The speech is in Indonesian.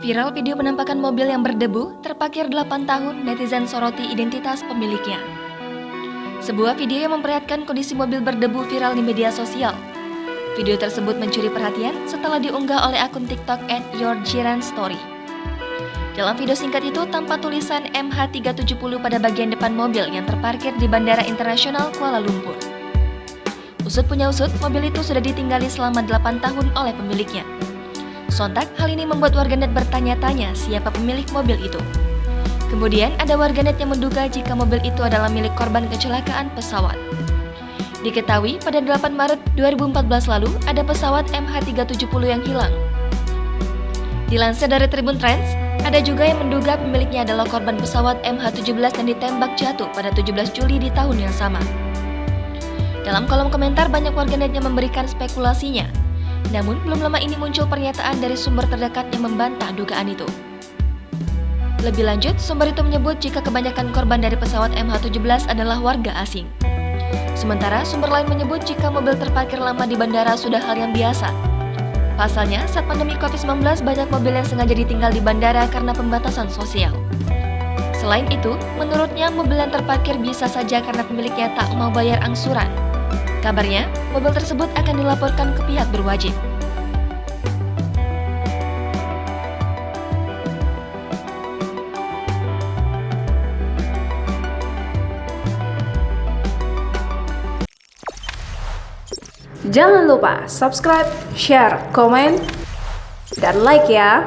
Viral video penampakan mobil yang berdebu, terparkir 8 tahun, netizen soroti identitas pemiliknya. Sebuah video yang memperlihatkan kondisi mobil berdebu viral di media sosial. Video tersebut mencuri perhatian setelah diunggah oleh akun TikTok @yourjiranstory. Dalam video singkat itu tampak tulisan MH370 pada bagian depan mobil yang terparkir di Bandara Internasional Kuala Lumpur. Usut punya usut, mobil itu sudah ditinggali selama 8 tahun oleh pemiliknya. Sontak, hal ini membuat warganet bertanya-tanya siapa pemilik mobil itu. Kemudian ada warganet yang menduga jika mobil itu adalah milik korban kecelakaan pesawat. Diketahui pada 8 Maret 2014 lalu ada pesawat MH370 yang hilang. Dilansir dari Tribun Trends, ada juga yang menduga pemiliknya adalah korban pesawat MH17 yang ditembak jatuh pada 17 Juli di tahun yang sama. Dalam kolom komentar banyak warganet yang memberikan spekulasinya. Namun, belum lama ini muncul pernyataan dari sumber terdekat yang membantah dugaan itu. Lebih lanjut, sumber itu menyebut jika kebanyakan korban dari pesawat MH17 adalah warga asing. Sementara, sumber lain menyebut jika mobil terparkir lama di bandara sudah hal yang biasa. Pasalnya, saat pandemi COVID-19 banyak mobil yang sengaja ditinggal di bandara karena pembatasan sosial. Selain itu, menurutnya mobil yang terparkir bisa saja karena pemiliknya tak mau bayar angsuran. Kabarnya, mobil tersebut akan dilaporkan ke pihak berwajib. Jangan lupa subscribe, share, komen, dan like ya!